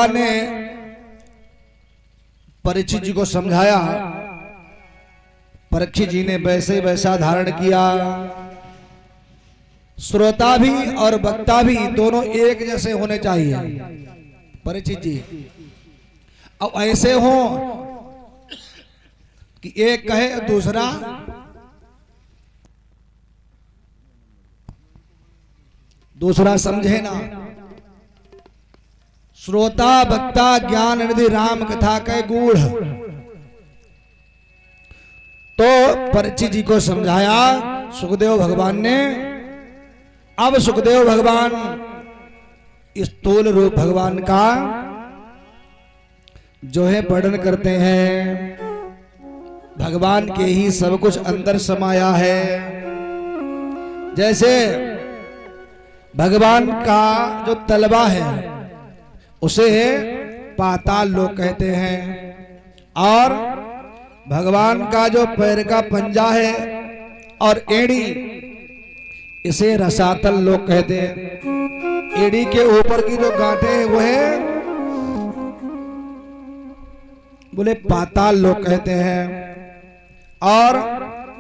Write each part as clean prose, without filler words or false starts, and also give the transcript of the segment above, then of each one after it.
भगवान ने परीक्षित जी को समझाया। परीक्षित जी ने वैसे वैसा धारण किया। श्रोता भी और वक्ता भी दोनों एक जैसे होने चाहिए। परीक्षित जी अब ऐसे हो कि एक कहे दूसरा समझे ना। श्रोता वक्ता ज्ञान निधि राम कथा के गूढ़। तो परीक्षित जी को समझाया सुखदेव भगवान ने। अब सुखदेव भगवान स्थूल रूप भगवान का जो है वर्णन करते हैं। भगवान के ही सब कुछ अंदर समाया है। जैसे भगवान का जो तलवा है उसे पाताल लोक कहते हैं, और भगवान का जो पैर का पंजा है और एड़ी इसे रसातल लोक कहते हैं। एड़ी के ऊपर की जो गांठें हैं वो है बोले पाताल लोक कहते हैं, और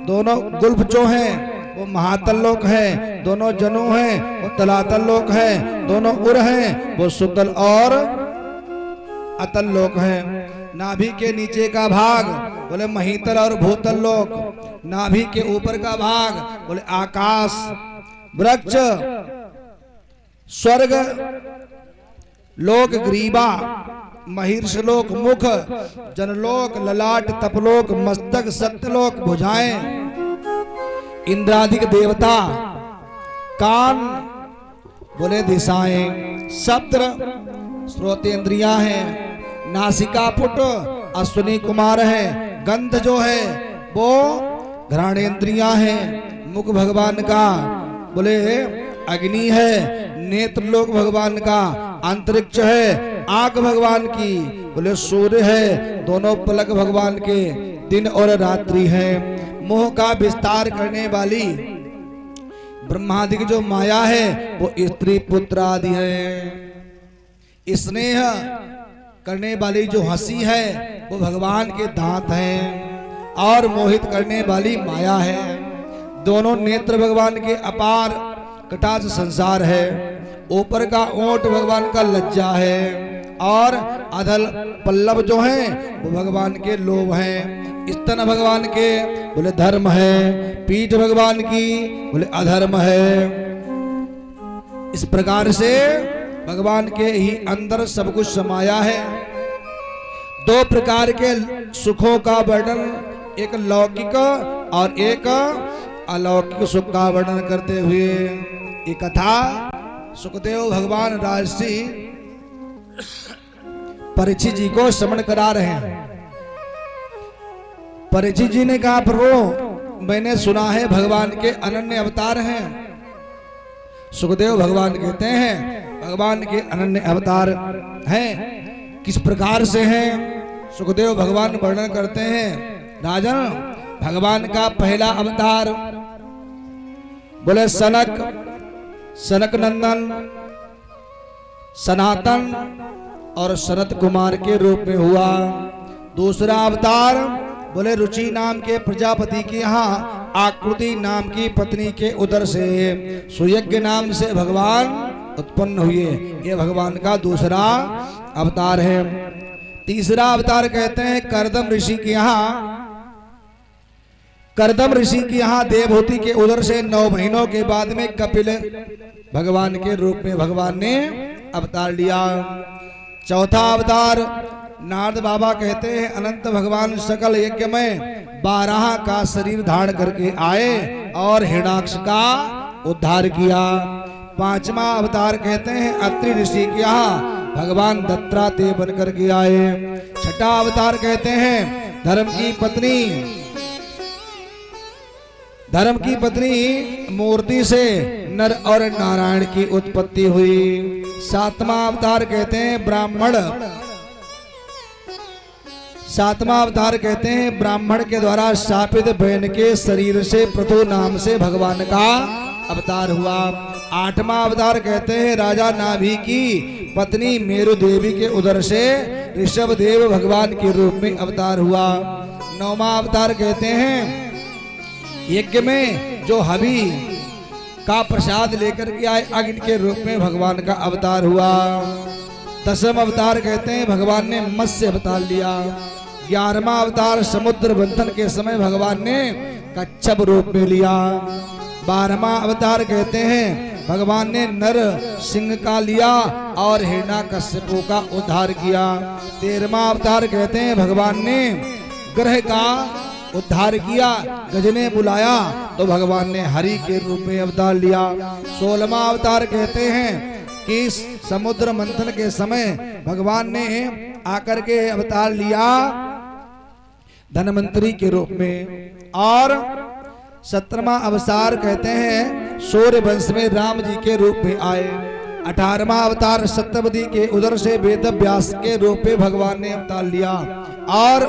दोनों गुल्फ जो हैं वो महातल लोक है। दोनों जनु हैं वो तलातल लोक है। दोनों उर हैं वो सुतल और अतल लोक है। नाभि के नीचे का भाग बोले महीतल और भूतल लोक। नाभि के ऊपर का भाग बोले आकाश, वृक्ष, स्वर्ग लोक, ग्रीवा, महिर्ष लोक, मुख, जनलोक, ललाट, तपलोक, मस्तक, सत्यलोक, भुजाएं, इंद्रादिक देवता, कान बोले दिशाएं, सप्त्र श्रोतेंद्रियां हैं, नासिका पुट अश्विनी कुमार है, गंध जो है वो घ्राणेन्द्रियां हैं, मुख भगवान का बोले अग्नि है, नेत्र लोक भगवान का अंतरिक्ष है, आंख भगवान की बोले सूर्य है, दोनों पलक भगवान के दिन और रात्रि है। मोह का विस्तार करने वाली ब्रह्मादि की जो माया है वो स्त्री पुत्र आदि है। स्नेह करने वाली जो हंसी है वो भगवान के दांत हैं, और मोहित करने वाली माया है। दोनों नेत्र भगवान के अपार कटाक्ष संसार है। ऊपर का ओंठ भगवान का लज्जा है, और अधल पल्लव जो है वो भगवान के लोभ हैं। स्तन भगवान के बोले धर्म है, पीठ भगवान की बोले अधर्म है। इस प्रकार से भगवान के ही अंदर सब कुछ समाया है। दो प्रकार के सुखों का वर्णन, एक लौकिक और एक अलौकिक सुख का वर्णन करते हुए ये कथा सुखदेव भगवान राजसी परीक्षित जी को श्रवण करा रहे हैं। परीक्षित जी ने कहा प्रभु मैंने सुना है भगवान के अनन्य अवतार हैं। सुखदेव भगवान कहते हैं भगवान के अनन्य अवतार हैं। किस प्रकार से हैं सुखदेव भगवान वर्णन करते हैं। राजन भगवान का पहला अवतार बोले सनक नंदन, सनातन और सनत कुमार के रूप में हुआ। दूसरा अवतार बोले रुचि नाम के प्रजापति के यहाँ आकृति नाम की पत्नी के उदर से सुयज्ञ नाम से भगवान उत्पन्न हुए। ये भगवान का दूसरा अवतार है। तीसरा अवतार कहते हैं करदम ऋषि के यहाँ। करदम ऋषि के यहाँ देवहूति के उदर से 9 महीनों के बाद में कपिल भगवान के रूप में भगवान ने अवतार लिया। चौथा अवतार नारद बाबा कहते हैं अनंत भगवान सकल यज्ञ में 12 का शरीर धारण करके आए और हिरण्याक्ष का उद्धार किया। पांचवा अवतार कहते हैं अत्रि ऋषि के यहाँ भगवान दत्तात्रेय बन करके आए। छठा अवतार कहते हैं धर्म की पत्नी मूर्ति से नर और नारायण की उत्पत्ति हुई। सातवां अवतार कहते हैं ब्राह्मण के द्वारा शापित बहन के शरीर से पृथु नाम से भगवान का अवतार हुआ। आठवां अवतार कहते हैं राजा नाभि की पत्नी मेरु देवी के उदर से ऋषभ देव भगवान के रूप में अवतार हुआ। नौवां अवतार कहते हैं यज्ञ में जो हवि का प्रसाद लेकर के आए अग्नि के रूप में भगवान का अवतार हुआ। दसम अवतार कहते हैं भगवान ने मत्स्य अवतार लिया। 11वां अवतार समुद्र मंथन के समय भगवान ने कच्छप रूप में लिया। 12वां अवतार कहते हैं भगवान ने नर सिंह का लिया और हिरण्यकश्यपु का उद्धार किया। 13वां अवतार कहते हैं भगवान ने ग्रह का उद्धार किया। गज ने बुलाया तो भगवान ने हरि के रूप में अवतार लिया। 16वां अवतार कहते हैं कि समुद्र मंथन के समय भगवान ने आकर के अवतार लिया धनवंतरी के रूप में। और 17वां अवतार कहते हैं सूर्य वंश में राम जी के रूप में आए। 18वां अवतार सत्यवती के उदर से वेद व्यास के रूप में भगवान ने अवतार लिया। और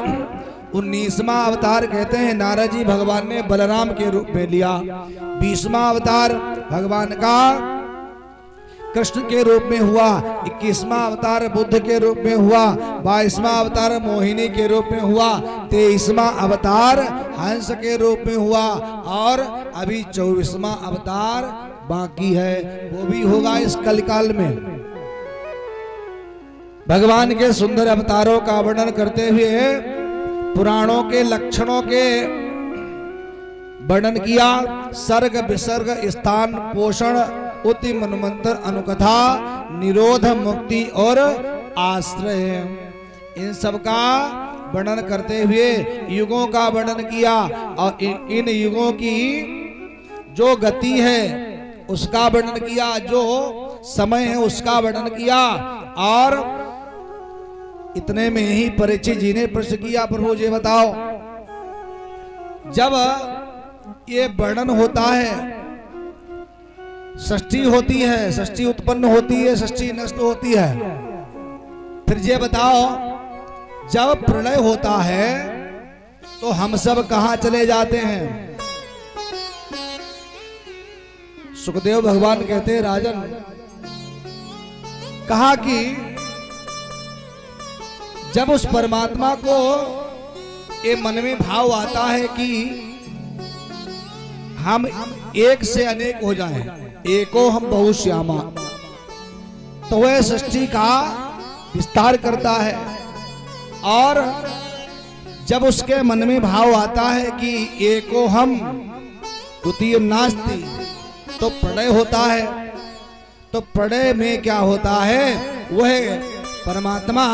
19वां अवतार कहते हैं नारद जी भगवान ने बलराम के रूप में लिया। 20वां अवतार भगवान का कृष्ण के रूप में हुआ। 21वां अवतार बुद्ध के रूप में हुआ। 22वां अवतार मोहिनी के रूप में हुआ। 23वां अवतार हंस के रूप में हुआ। और अभी 24वां अवतार बाकी है, वो भी होगा इस कलिकाल में। भगवान के सुंदर अवतारों का वर्णन करते हुए पुराणों के लक्षणों के वर्णन किया। सर्ग विसर्ग स्थान पोषण उति मनमंत्र अनुकथा निरोध मुक्ति और आश्रय, इन सब का वर्णन करते हुए युगों का वर्णन किया। और इन युगों की जो गति है उसका वर्णन किया, जो समय है उसका वर्णन किया। और इतने में ही परीक्षित जी ने प्रश्न किया प्रभु जी बताओ जब ये वर्णन होता है, षष्ठी होती है, षष्ठी उत्पन्न होती है, षष्ठी नष्ट होती है, फिर ये बताओ जब प्रलय होता है तो हम सब कहां चले जाते हैं? सुखदेव भगवान कहते हैं राजन, कहा कि जब उस परमात्मा को ये मन में भाव आता है कि हम एक से अनेक हो जाएं, एको हम बहुश्यामा, तो वह सृष्टि का विस्तार करता है। और जब उसके मन में भाव आता है कि एको हम द्वितीय नास्ति, तो प्रलय होता है। तो प्रलय में क्या होता है? वह परमात्मा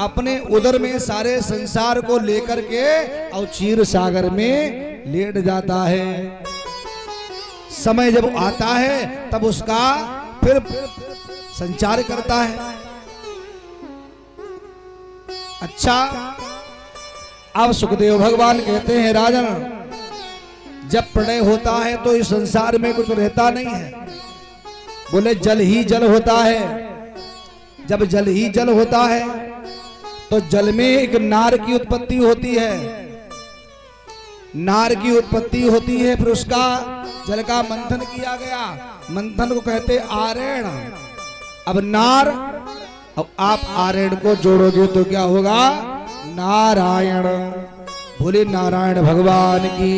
अपने उदर में सारे संसार को लेकर के और क्षीर सागर में लेट जाता है। समय जब आता है तब उसका फिर संचार करता है। अच्छा, अब सुखदेव भगवान कहते हैं राजन, जब प्रलय होता है तो इस संसार में कुछ रहता नहीं है। बोले जल ही जल होता है। जब जल ही जल होता है तो जल में एक नार की उत्पत्ति होती है। नार की उत्पत्ति होती है, फिर उसका जल का मंथन किया गया। मंथन को कहते आरेण। अब नार, अब आप आरेण को जोड़ोगे तो क्या होगा? नारायण। बोले नारायण भगवान की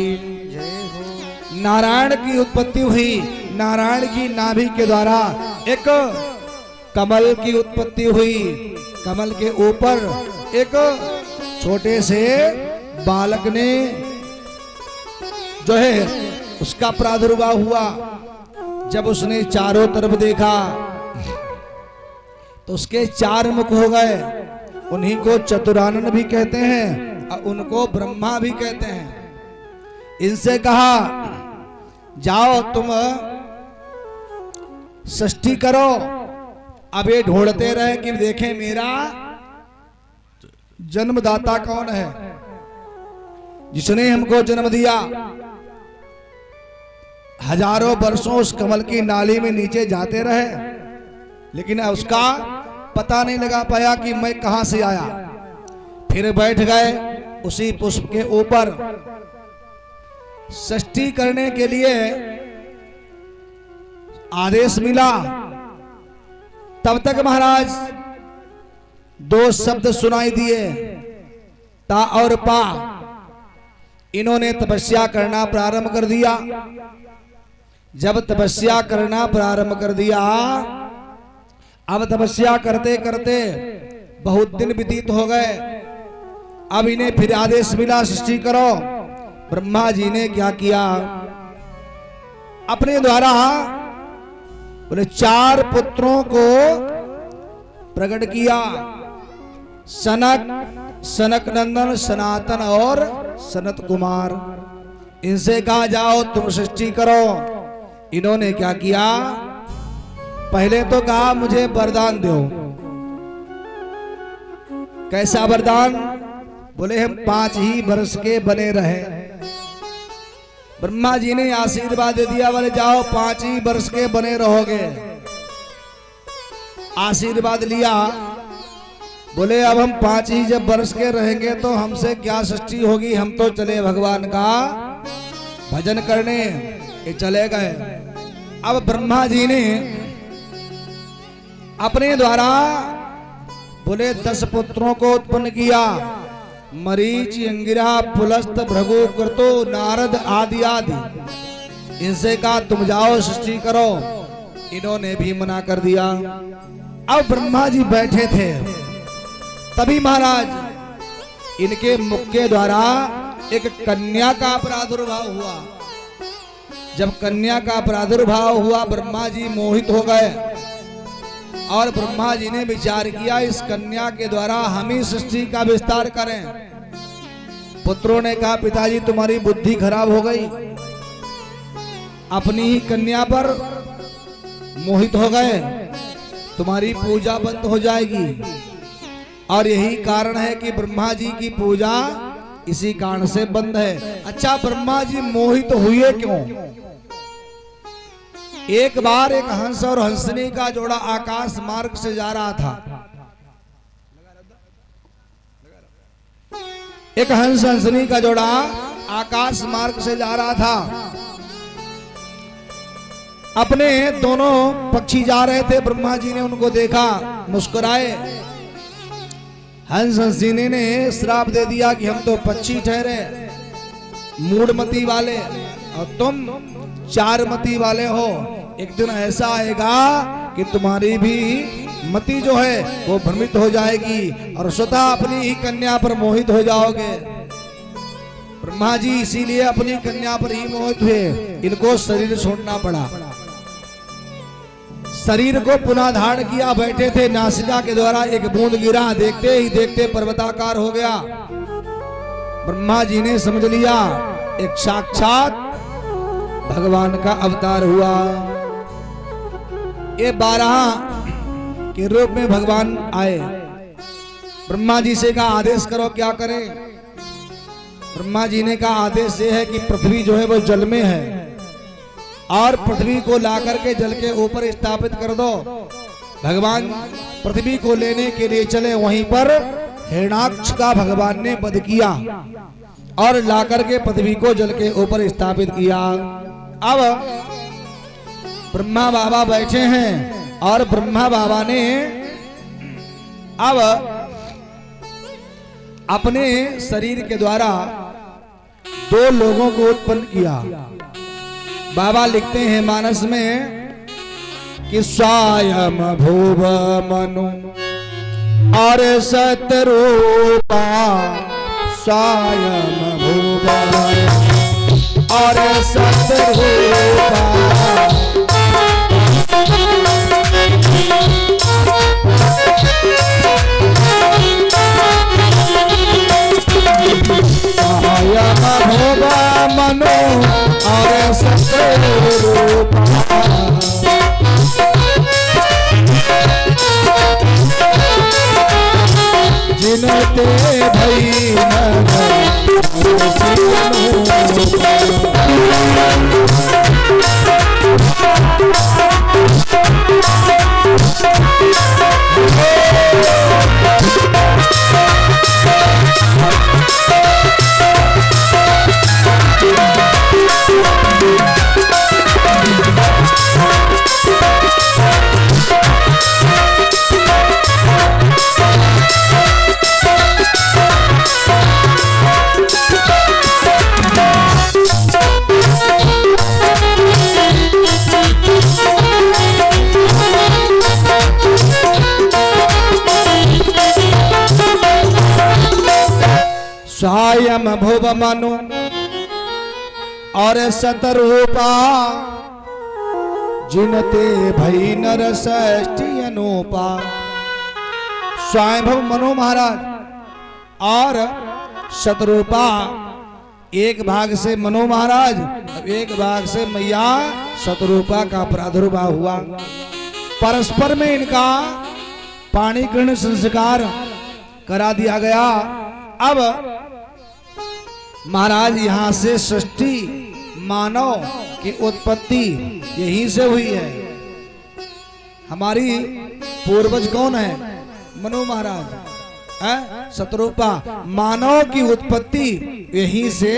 जय हो। नारायण की उत्पत्ति हुई। नारायण की नाभि के द्वारा एक कमल की उत्पत्ति हुई। कमल के ऊपर एक छोटे से बालक ने जो है उसका प्रादुर्भाव हुआ। जब उसने चारों तरफ देखा तो उसके चार मुख हो गए। उन्हीं को चतुरानन भी कहते हैं और उनको ब्रह्मा भी कहते हैं। इनसे कहा जाओ तुम षष्ठी करो। अब ये ढूंढते रहे कि देखें मेरा जन्मदाता कौन है, जिसने हमको जन्म दिया। हजारों वर्षों उस कमल की नाली में नीचे जाते रहे, लेकिन उसका पता नहीं लगा पाया कि मैं कहां से आया। फिर बैठ गए उसी पुष्प के ऊपर। षष्ठी करने के लिए आदेश मिला, तब तक महाराज दो शब्द सुनाई दिए, ता और पा। इन्होंने तपस्या करना प्रारंभ कर दिया। जब तपस्या करना प्रारंभ कर दिया, अब तपस्या करते करते बहुत दिन व्यतीत हो गए। अब इन्हें फिर आदेश मिला सृष्टि करो। ब्रह्मा जी ने क्या किया, अपने द्वारा बोले 4 पुत्रों को प्रकट किया, सनक, सनक नंदन, सनातन और सनत कुमार। इनसे कहा जाओ तुम सृष्टि करो। इन्होंने क्या किया, पहले तो कहा मुझे वरदान दो। कैसा वरदान? बोले हम 5 ही वर्ष के बने रहे। ब्रह्मा जी ने आशीर्वाद दे दिया, बोले जाओ 5 ही वर्ष के बने रहोगे। आशीर्वाद लिया, बोले अब हम 5 ही जब वर्ष के रहेंगे तो हमसे क्या सृष्टि होगी, हम तो चले भगवान का भजन करने। ये चले गए। अब ब्रह्मा जी ने अपने द्वारा बोले 10 पुत्रों को उत्पन्न किया, मरीच, अंगिरा, पुलस्त, भृगु, क्रतु, नारद आदि आदि। इनसे कहा तुम जाओ सृष्टि करो। इन्होंने भी मना कर दिया। अब ब्रह्मा जी बैठे थे, तभी महाराज इनके मुख के द्वारा एक कन्या का प्रादुर्भाव हुआ। जब कन्या का प्रादुर्भाव हुआ, ब्रह्मा जी मोहित हो गए और ब्रह्मा जी ने विचार किया इस कन्या के द्वारा हम ही सृष्टि का विस्तार करें। पुत्रों ने कहा पिताजी तुम्हारी बुद्धि खराब हो गई, अपनी ही कन्या पर मोहित हो गए, तुम्हारी पूजा बंद हो जाएगी। और यही कारण है कि ब्रह्मा जी की पूजा इसी कारण से बंद है। अच्छा, ब्रह्मा जी मोहित हुए क्यों? एक बार एक हंस और हंसनी का जोड़ा आकाश मार्ग से जा रहा था। एक हंस हंसनी का जोड़ा आकाश मार्ग से जा रहा था। अपने दोनों पक्षी जा रहे थे, ब्रह्मा जी ने उनको देखा, मुस्कुराए। हंस हंसिनी ने श्राप दे दिया कि हम तो पक्षी ठहरे, मूढ़मती वाले, और तुम 4 मती वाले हो। एक दिन ऐसा आएगा कि तुम्हारी भी मति जो है वो भ्रमित हो जाएगी और स्वतः अपनी ही कन्या पर मोहित हो जाओगे। ब्रह्मा जी इसीलिए अपनी कन्या पर ही मोहित हुए। इनको शरीर छोड़ना पड़ा, शरीर को पुनः धारण किया। बैठे थे, नासिका के द्वारा एक बूंद गिरा, देखते ही देखते पर्वताकार हो गया। ब्रह्मा जी ने समझ लिया एक साक्षात भगवान का अवतार हुआ। ये 12 के रूप में भगवान आए। ब्रह्मा जी से कहा आदेश करो क्या करें। ब्रह्मा जी ने कहा आदेश ये है कि पृथ्वी जो है वो जल में है और पृथ्वी को ला करके जल के ऊपर स्थापित कर दो। भगवान पृथ्वी को लेने के लिए चले, वहीं पर हिरण्याक्ष का भगवान ने वध किया और ला करके पृथ्वी को जल के ऊपर स्थापित किया। अब ब्रह्मा बाबा बैठे हैं और ब्रह्मा बाबा ने अब अपने शरीर के द्वारा 2 लोगों को उत्पन्न किया। बाबा लिखते हैं मानस में कि स्वयं भुव मनु और सतरूपा, स्वयं भुव और सतरूपा, स्वयं भुव मनु और सतरूपा, जिनते भई स्वयं भुव मनु और सतरूपा जिनते भई नर षष्ठी अनुपा। स्वयंभव मनु महाराज और शतरूपा, एक भाग से मनु महाराज, एक भाग से मैया शतरूपा का प्रादुर्भाव हुआ। परस्पर में इनका पाणी ग्रहण संस्कार करा दिया गया। अब महाराज यहां से सृष्टि मानव की उत्पत्ति यहीं से हुई है। हमारी पूर्वज कौन है? मनु महाराज है, शतरूपा। मानव की उत्पत्ति यहीं से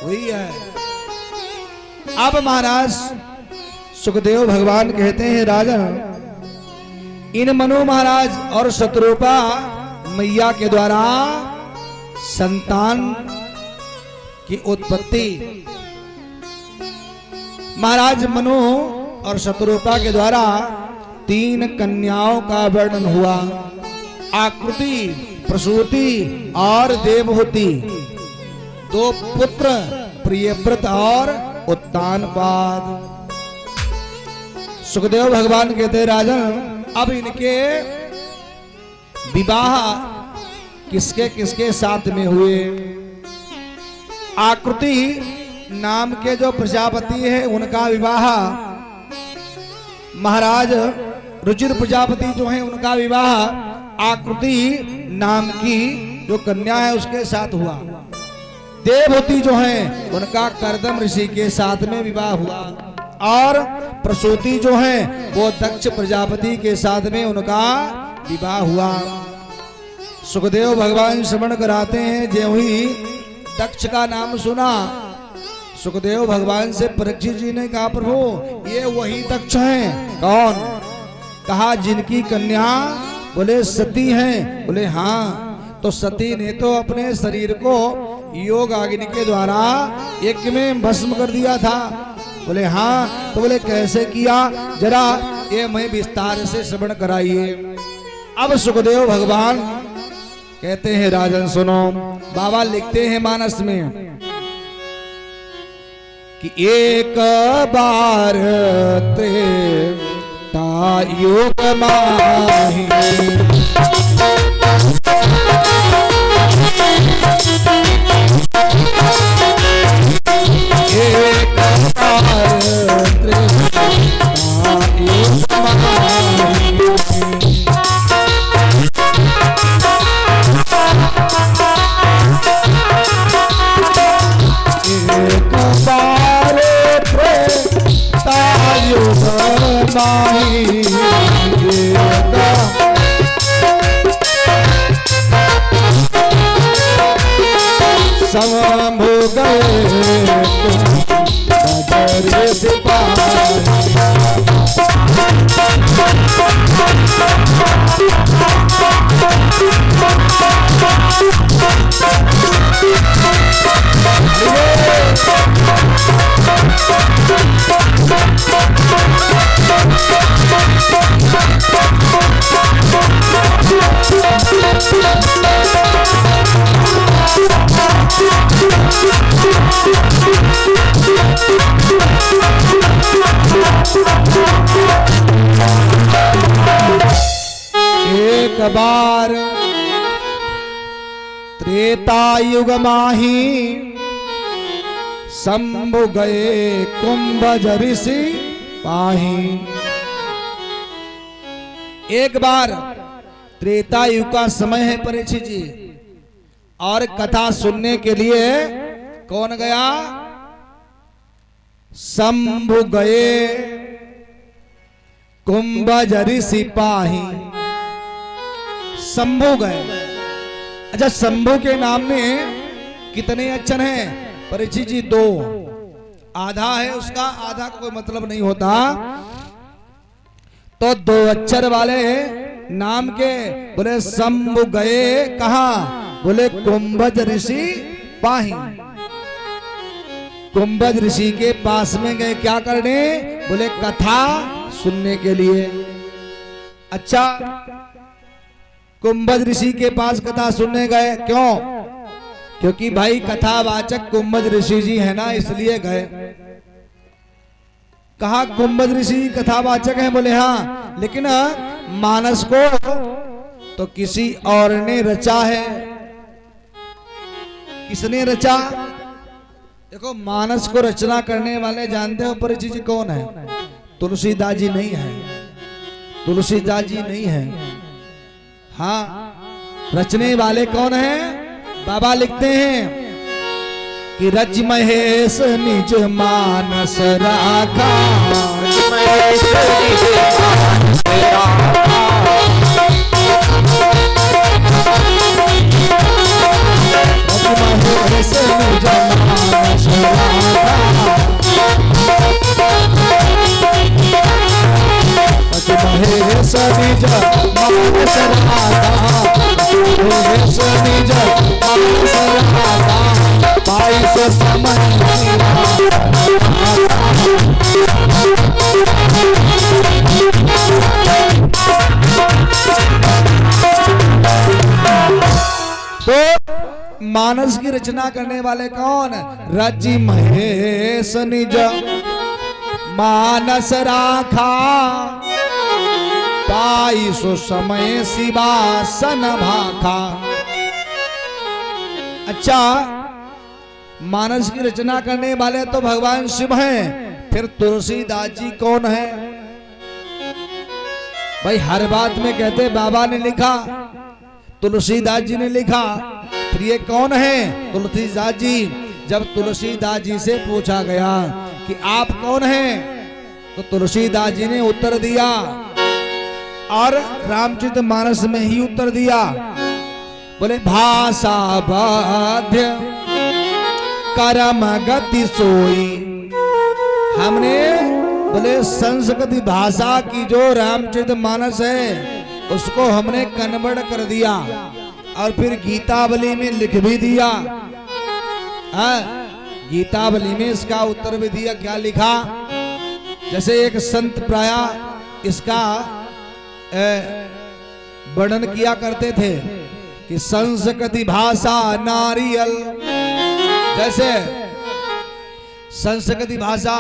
हुई है। अब महाराज सुखदेव भगवान कहते हैं, राजा इन मनु महाराज और शतरूपा मैया के द्वारा संतान की उत्पत्ति। महाराज मनु और शतरूपा के द्वारा 3 कन्याओं का वर्णन हुआ। आकृति, प्रसूति और देवहूति। 2 पुत्र, प्रियव्रत और उत्तानपाद। सुखदेव भगवान कहते राजन, अब इनके विवाह किसके किसके साथ में हुए? आकृति नाम के जो प्रजापति है उनका विवाह, महाराज रुचिर प्रजापति जो है उनका विवाह आकृति नाम की जो कन्या है उसके साथ हुआ। देवहूति जो है उनका कर्दम ऋषि के साथ में विवाह हुआ। और प्रसूति जो है वो दक्ष प्रजापति के साथ में उनका विवाह हुआ। सुखदेव भगवान श्रवण कराते हैं, जो ही दक्ष का नाम सुना सुखदेव भगवान से परीक्षित जी ने कहा, प्रभु ये वही दक्ष हैं। कौन? कहा जिनकी कन्या बोले सती हैं। बोले हाँ, तो सती ने तो अपने शरीर को योग अग्नि के द्वारा यज्ञ में भस्म कर दिया था। बोले हाँ, तो बोले कैसे किया, जरा ये मैं विस्तार से श्रवण कराइए। अब सुखदेव भगवान कहते हैं, राजन सुनो। बाबा लिखते हैं मानस में कि एक बार त्रेता युग माही, एक बार त्रेता युग माही, एक बार त्रेता युग माही, शंभु गए बजर सिपाही, एक बार त्रेता युग माही, शंभु गए कुंभज ऋषि पाही। एक बार त्रेता युग का समय है परीक्षित जी, और कथा सुनने के लिए कौन गया? शंभु गए कुंभज ऋषि पाही। शंभु गए। अच्छा, शंभु के नाम में कितने अक्षर हैं परीक्षित जी? 2। आधा है उसका, आधा का कोई मतलब नहीं होता। तो 2 अक्षर वाले नाम के बोले शंभु गए कहा? बोले कुंभज ऋषि पाही। कुंभज ऋषि के पास में गए क्या करने? बोले कथा सुनने के लिए। अच्छा, कुंभज ऋषि के पास कथा सुनने गए, क्यों? क्योंकि भाई कथावाचक गुम्बद ऋषि जी है ना, इसलिए गए। कहा गुम्बद ऋषि कथावाचक है, बोले हाँ, लेकिन मानस को तो किसी और ने रचा है। किसने रचा? देखो, मानस को रचना करने वाले जानते हो परिचित जी कौन है? तुलसीदास जी नहीं है, तुलसीदास जी नहीं है। हाँ, रचने वाले कौन है? बाबा लिखते हैं कि रच महेश निज मानस राखा, रच महेश निज मानस राखा, रच महेश निज मानस राखा, रच महेश निज मानस राखा, महेश निज मानस राखा, पाई सो समझ तो मानस की रचना करने वाले कौन? रचि महेश निज मानस राखा, पाई सो समय शिवासन भाखा। अच्छा, मानस की रचना करने वाले तो भगवान शिव हैं, फिर तुलसीदास जी कौन है? भाई हर बात में कहते बाबा ने लिखा, तुलसीदास जी ने लिखा, फिर ये कौन है? तुलसीदास जी। जब तुलसीदास जी से पूछा गया कि आप कौन हैं, तो तुलसीदास जी ने उत्तर दिया, और रामचरितमानस में ही उत्तर दिया। बोले भाषा बाध्य कर्म गति सोई। हमने बोले संस्कृत भाषा की जो रामचरितमानस है उसको हमने कन्वर्ट कर दिया, और फिर गीतावली में लिख भी दिया। गीतावली में इसका उत्तर भी दिया। क्या लिखा? जैसे एक संत प्राय इसका वर्णन किया करते थे कि संस्कृति भाषा नारियल। जैसे संस्कृति भाषा,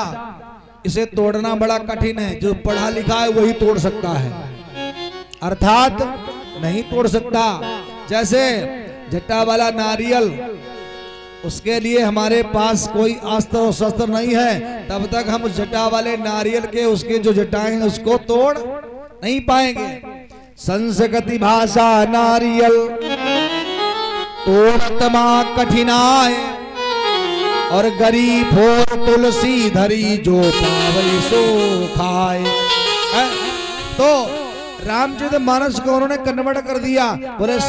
इसे तोड़ना बड़ा कठिन है, जो पढ़ा लिखा है वही तोड़ सकता है, अर्थात नहीं तोड़ सकता। जैसे जट्टा वाला नारियल, उसके लिए हमारे पास कोई अस्त्र और शस्त्र नहीं है, तब तक हम जटा वाले नारियल के उसके जो जटाएं हैं उसको तोड़ नहीं पाएंगे। संस्कृति भाषा नारियल तोड़तमा कठिनाय, और गरीब हो तुलसी धरी जो पावई सो खाए। तो रामचरितमानस को उन्होंने कन्वर्ट कर दिया। बोले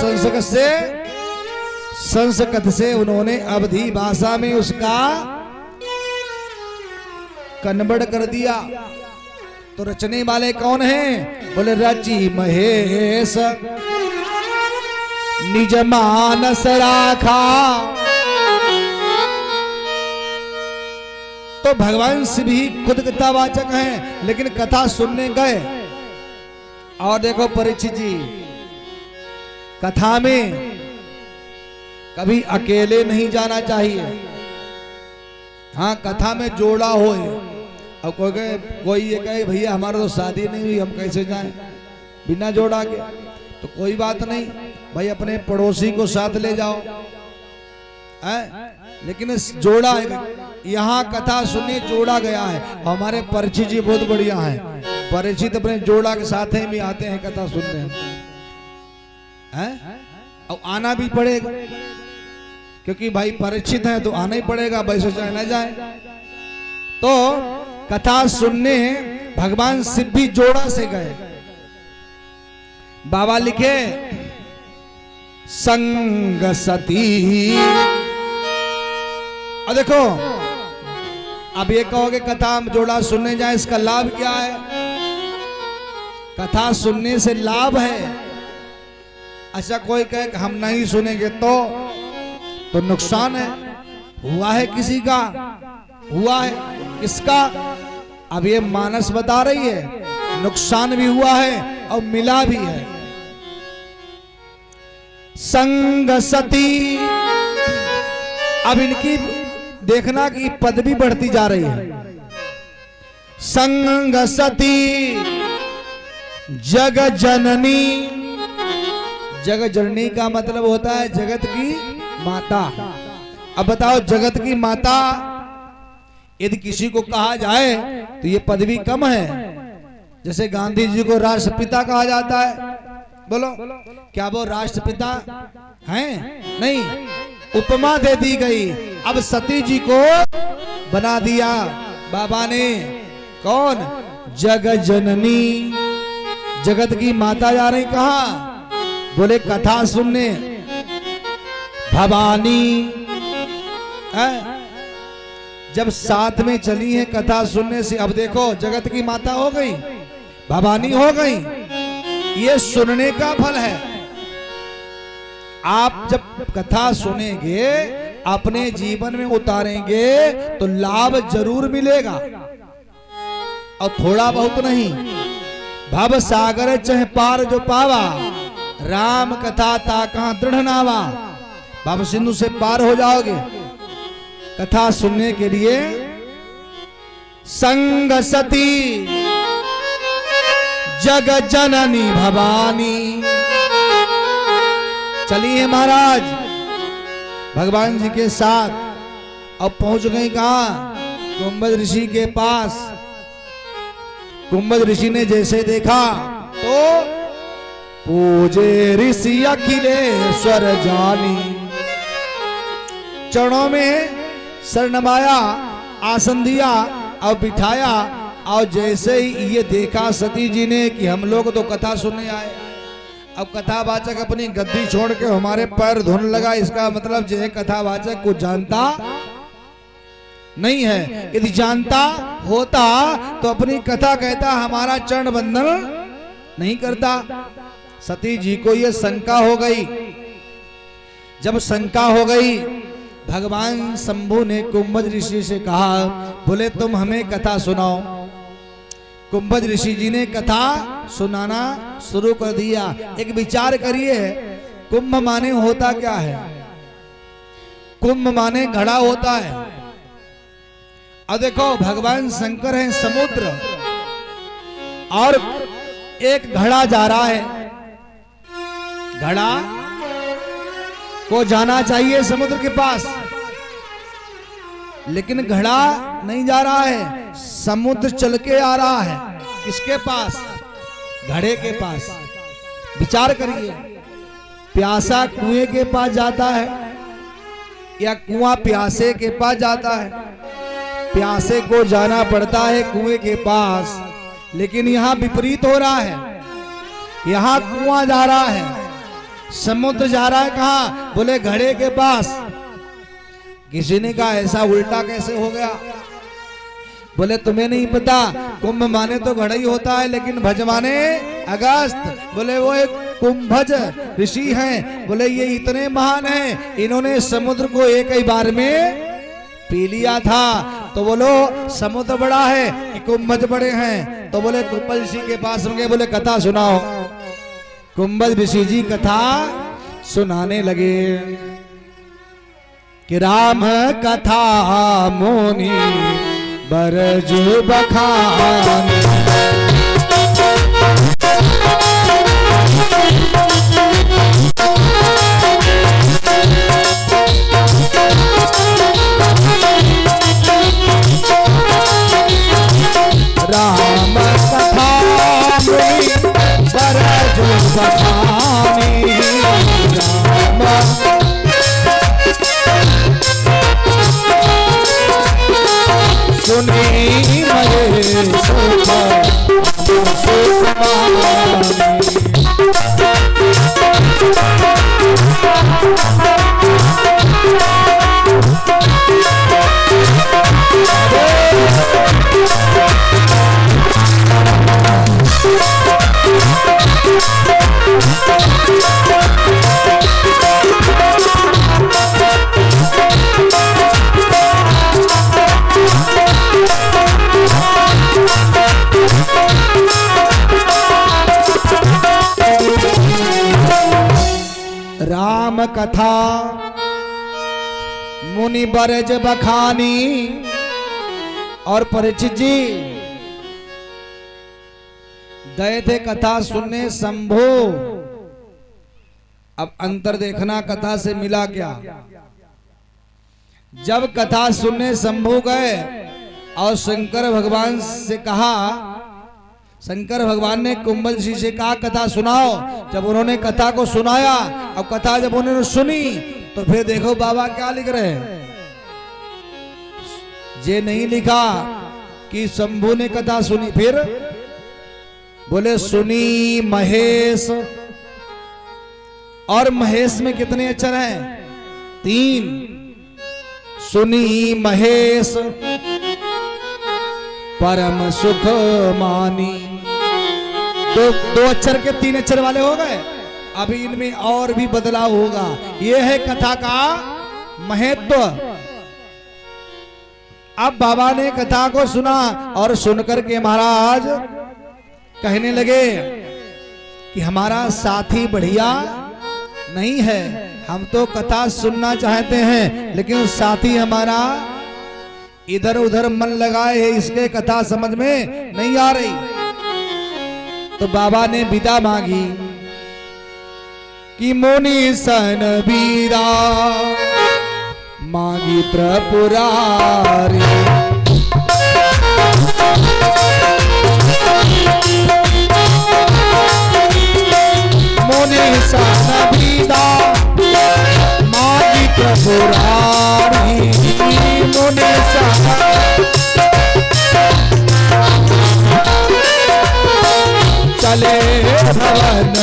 संस्कृत से उन्होंने अवधी भाषा में उसका कन्वर्ट कर दिया। तो रचने वाले कौन हैं? बोले रचि महेश निज मानस राखा। तो भगवान शिव भी खुद कथावाचक हैं, लेकिन कथा सुनने गए। और देखो परीक्षित जी, कथा में कभी अकेले नहीं जाना चाहिए। हाँ, कथा में जोड़ा हो। अब कोई ये कहे भैया हमारा तो शादी नहीं हुई, हम कैसे जाएं बिना जोड़ा के? तो कोई बात नहीं भाई, अपने पड़ोसी को साथ ले जाओ। लेकिन इस जोड़ा, यहाँ कथा सुनने जोड़ा गया है। हमारे परिचित जी बहुत बढ़िया हैं, परिचित अपने जोड़ा के साथ ही भी आते हैं कथा सुनने हैं। अब आना भी पड़ेगा, क्योंकि भाई परिचित है तो आना ही पड़ेगा, वैसे चाहे न जाए। तो कथा सुनने भगवान शिव भी जोड़ा से गए। बाबा लिखे संग सती। और देखो, अब ये कहोगे कथा हम जोड़ा सुनने जाए, इसका लाभ क्या है? कथा सुनने से लाभ है। अच्छा, कोई कहे हम नहीं सुनेंगे तो नुकसान है। हुआ है किसी का, हुआ है किसका? अब ये मानस बता रही है, नुकसान भी हुआ है और मिला भी है। संग सती अब इनकी देखना कि पदवी बढ़ती जा रही है। संग सती जग जननी, जग जननी का मतलब होता है जगत की माता। अब बताओ जगत की माता यदि किसी को कहा जाए तो ये पदवी कम है। जैसे गांधी जी को राष्ट्रपिता कहा जाता है, बोलो क्या वो राष्ट्रपिता हैं? नहीं, उपमा दे दी गई। अब सती जी को बना दिया बाबा ने कौन? जग जननी, जगत की माता जा रही कहा? बोले कथा सुनने भवानी है। जब साथ में चली है कथा सुनने से, अब देखो जगत की माता हो गई, भवानी हो गई। ये सुनने का फल है। आप जब कथा सुनेंगे, अपने जीवन में उतारेंगे तो लाभ जरूर मिलेगा, और थोड़ा बहुत नहीं। भव सागर चह पार जो पावा, राम कथा ताका दृढ़ नावा। भव सिंधु से पार हो जाओगे। कथा सुनने के लिए संग सती जग जननी भवानी चलिए महाराज भगवान जी के साथ। अब पहुंच गई कहां? कुंभज ऋषि के पास। कुंभज ऋषि ने जैसे देखा तो पूजे ऋषि अखिलेश्वर जानी, चरणों में सर नवाया, आसन दिया और बिठाया। और जैसे ही ये देखा सती जी ने कि हम लोग तो कथा सुनने आए, अब कथावाचक अपनी गद्दी छोड़ के हमारे पैर धोने लगा, इसका मतलब जो है कथावाचक को जानता नहीं है। यदि जानता होता तो अपनी कथा कहता, हमारा चरण बंधन नहीं करता। सती जी को ये शंका हो गई। जब शंका हो गई, भगवान शंभु ने कुंभज ऋषि से कहा, बोले तुम हमें कथा सुनाओ। कुंभज ऋषि जी ने कथा सुनाना शुरू कर दिया। एक विचार करिए, कुंभ माने होता क्या है? कुंभ माने घड़ा होता है। अब देखो भगवान शंकर हैं समुद्र, और एक घड़ा जा रहा है। घड़ा को जाना चाहिए समुद्र के पास, लेकिन घड़ा नहीं जा रहा है, समुद्र चल के आ रहा है। किसके पास? घड़े के पास। विचार करिए, प्यासा कुएं के पास जाता है या कुआं प्यासे के पास जाता है? प्यासे को जाना पड़ता है कुएं के पास, लेकिन यहां विपरीत हो रहा है। यहां कुआं जा रहा है, समुद्र जा रहा है कहां? बोले घड़े के पास। किसी ने कहा ऐसा उल्टा कैसे हो गया? बोले तुम्हें नहीं पता, कुंभ माने तो घड़ा ही होता है, लेकिन भज माने अगस्त। बोले वो एक कुंभज ऋषि हैं। बोले ये इतने महान हैं, इन्होंने समुद्र को एक ही बार में पी लिया था। तो बोलो समुद्र बड़ा है कि कुंभज बड़े हैं? तो बोले कुंभज ऋषि के पास होंगे। बोले कथा सुनाओ। कुंभज ऋषि जी कथा सुनाने लगे कि राम कथा मोनी बरज बखान, राम कथा मोनी बरज बखानी, सुनी मरे सुख राम कथा मुनि बरज बखानी। और परीक्षित जी गए थे कथा सुनने शंभु। अब अंतर देखना कथा से मिला क्या। जब कथा सुनने शंभु गए और शंकर भगवान से कहा, शंकर भगवान ने कुंभल ऋषि से कहा कथा सुनाओ। जब उन्होंने कथा को सुनाया और कथा जब उन्होंने सुनी तो फिर देखो बाबा क्या लिख रहे हैं। ये नहीं लिखा कि शंभु ने कथा सुनी, फिर बोले सुनी महेश। और महेश में कितने अक्षर हैं? 3। सुनी महेश परम सुख मानी। दो अक्षर के 3 अक्षर वाले हो गए। अभी इनमें और भी बदलाव होगा। यह है कथा का महत्व। अब बाबा ने कथा को सुना और सुनकर के महाराज कहने लगे कि हमारा साथी बढ़िया नहीं है। हम तो कथा सुनना चाहते हैं लेकिन साथी हमारा इधर उधर मन लगाए है, इसके कथा समझ में नहीं आ रही। तो बाबा ने विदा मांगी कि मुनि सन बीरा मांगी त्रिपुरारी। मुनि सन बीरा मांगी त्रिपुरारी। मुनि सन चले भवन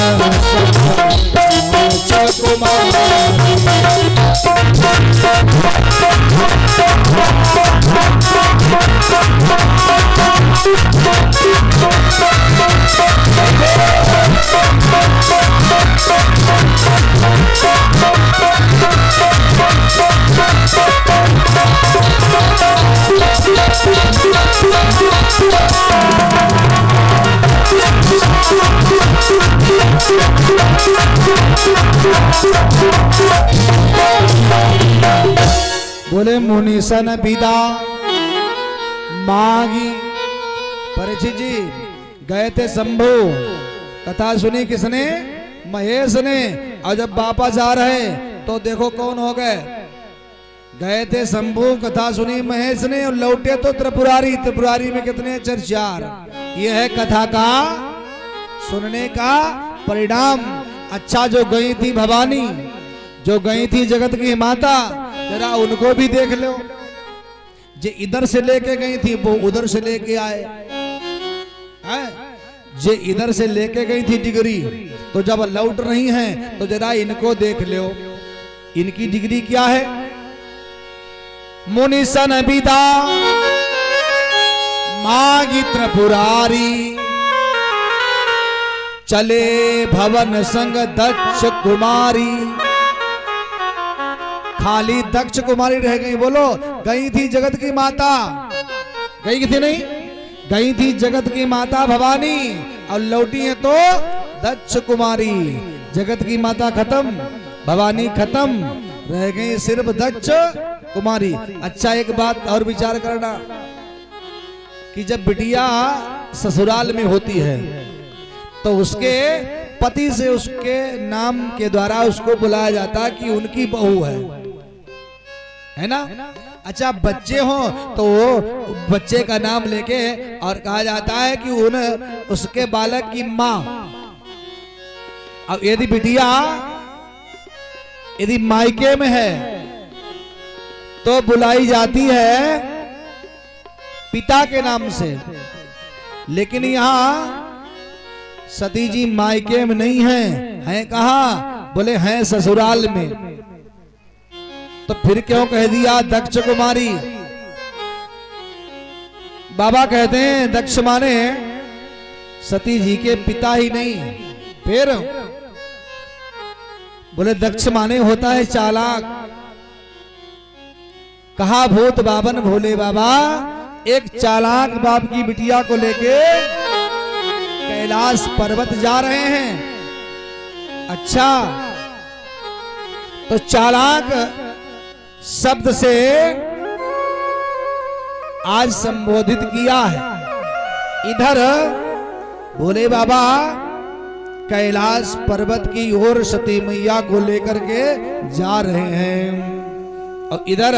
बोले मुनि सन विदा मांगी। परीक्षित जी गए थे शंभु, कथा सुनी किसने? महेश ने। और जब वापस आ रहे तो देखो कौन हो गए। गए थे शंभु, कथा सुनी महेश ने और लौटे तो त्रिपुरारी। त्रिपुरारी में कितने अक्षर? 4। यह है कथा का सुनने का परिणाम। अच्छा, जो गई थी भवानी, जो गई थी जगत की माता, जरा उनको भी देख लो। जे इधर से लेके गई थी वो उधर से लेके आए हैं। जे इधर से लेके गई थी डिग्री, तो जब लौट रही हैं तो जरा इनको देख लो। इनकी डिग्री क्या है? मुनि सन विदा मांगी त्रिपुरारी। चले भवन संग दक्ष कुमारी। खाली दक्ष कुमारी रह गई। बोलो, गई थी जगत की माता, गई थी नहीं, गई थी जगत की माता भवानी और लौटी है तो दक्ष कुमारी। जगत की माता खत्म, भवानी खत्म, रह गई सिर्फ दक्ष कुमारी। अच्छा, एक बात और विचार करना कि जब बिटिया ससुराल में होती है तो उसके पति से उसके नाम के द्वारा उसको बुलाया जाता कि उनकी बहू है ना। अच्छा, बच्चे हो तो बच्चे का नाम लेके और कहा जाता है कि उसके बालक की माँ। अब यदि बिटिया यदि मायके में है तो बुलाई जाती है पिता के नाम से। लेकिन यहाँ सती जी मायके में नहीं हैं कहाँ? बोले हैं ससुराल में। तो फिर क्यों कह दिया दक्ष कुमारी? बाबा कहते हैं दक्ष माने सती जी के पिता ही नहीं, फिर बोले दक्ष माने होता है चालाक। कहा भूत बाबन भोले बाबा एक चालाक बाप की बिटिया को लेके कैलाश पर्वत जा रहे हैं। अच्छा, तो चालाक शब्द से आज संबोधित किया है। इधर भोले बाबा कैलाश पर्वत की ओर सती मैया को लेकर के जा रहे हैं और इधर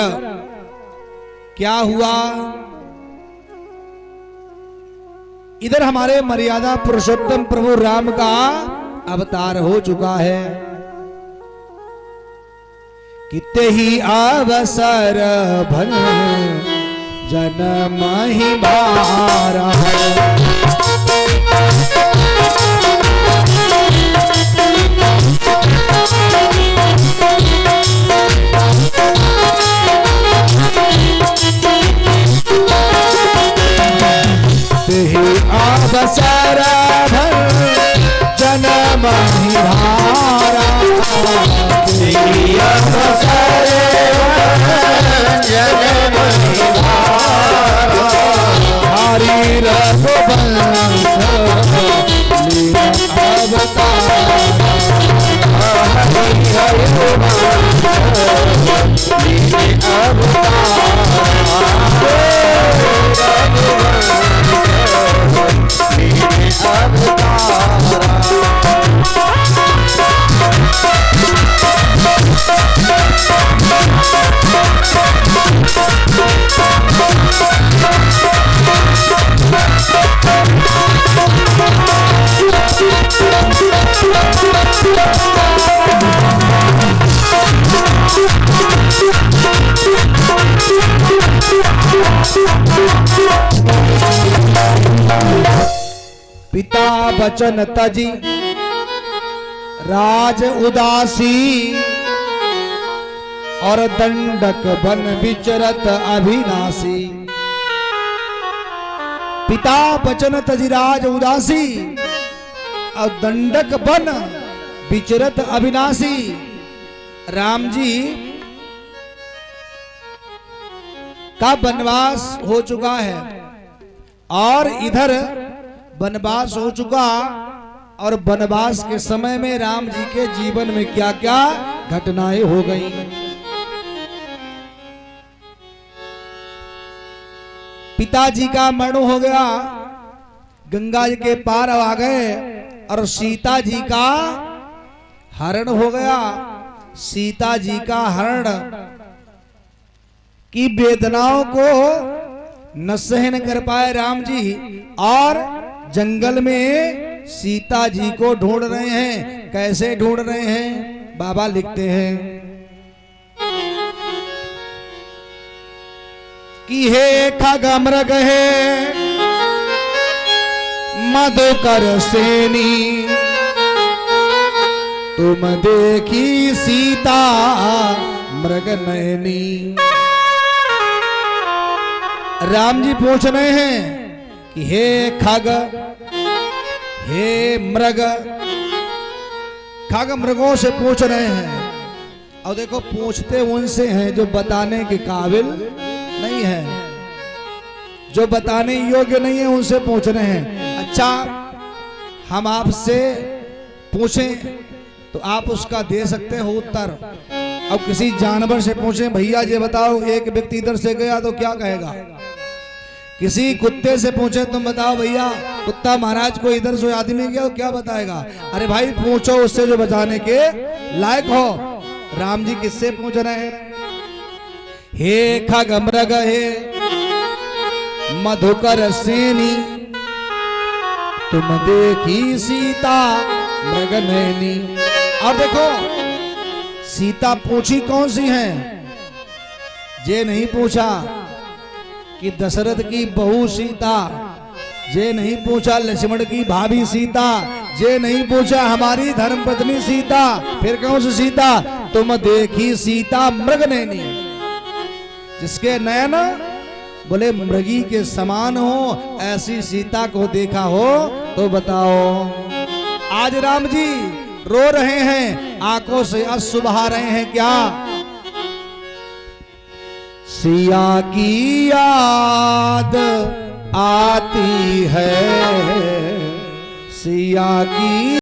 क्या हुआ, इधर हमारे मर्यादा पुरुषोत्तम प्रभु राम का अवतार हो चुका है। किते ही अवसर भन जन्म ही मारा अवसर जन्म ही भारा अवसर जन्म ही भारा हरि रघुवंश अवतार हरि रघुवंश पिता बचन तजी राज उदासी और दंडक बन विचरत अभिनाशी। पिता बचन तजी राज उदासी और दंडक बन विचरत अविनाशी। राम जी का वनवास हो चुका है और इधर वनवास हो चुका और वनवास के समय में राम जी के जीवन में क्या क्या घटनाएं हो गई। पिताजी का मरण हो गया, गंगा जी के पार आ गए और सीता जी का हरण हो गया। सीता जी का हरण की वेदनाओं को न सहन कर पाए राम जी और जंगल में सीता जी को ढूंढ रहे हैं। कैसे ढूंढ रहे हैं बाबा लिखते हैं कि हे खगमृग हे मधुकर सेनी तुम देखी सीता मृग नयनी। राम जी पूछ रहे हैं कि हे खग हे मृग, खग मृगों से पूछ रहे हैं और देखो पूछते उनसे हैं जो बताने के काबिल नहीं है, जो बताने योग्य नहीं है उनसे पूछ रहे हैं। अच्छा हम आपसे पूछें तो आप उसका दे सकते हो उत्तर। अब किसी जानवर से पूछें भैया ये बताओ एक व्यक्ति इधर से गया तो क्या कहेगा। किसी कुत्ते से पूछे तुम बताओ भैया कुत्ता महाराज को इधर से आदमी गया तो क्या बताएगा। अरे भाई पूछो उससे जो बताने के लायक हो। राम जी किससे पूछ रहे हैं? हे खगमृग हे मधुकर सेनी तुम देखी सीता मृग नयनी। और देखो सीता पूछी कौन सी है, ये नहीं पूछा कि दशरथ की बहू सीता, ये नहीं पूछा लक्ष्मण की भाभी सीता, ये नहीं पूछा हमारी धर्मपत्नी सीता, फिर कौन सी सीता? तुम देखी सीता मृग नयनी, जिसके नयन बोले मृगी के समान हो, ऐसी सीता को देखा हो तो बताओ। आज राम जी रो रहे हैं, आंखों से अश्रु बहा रहे हैं। क्या? सिया की याद आती है, सिया की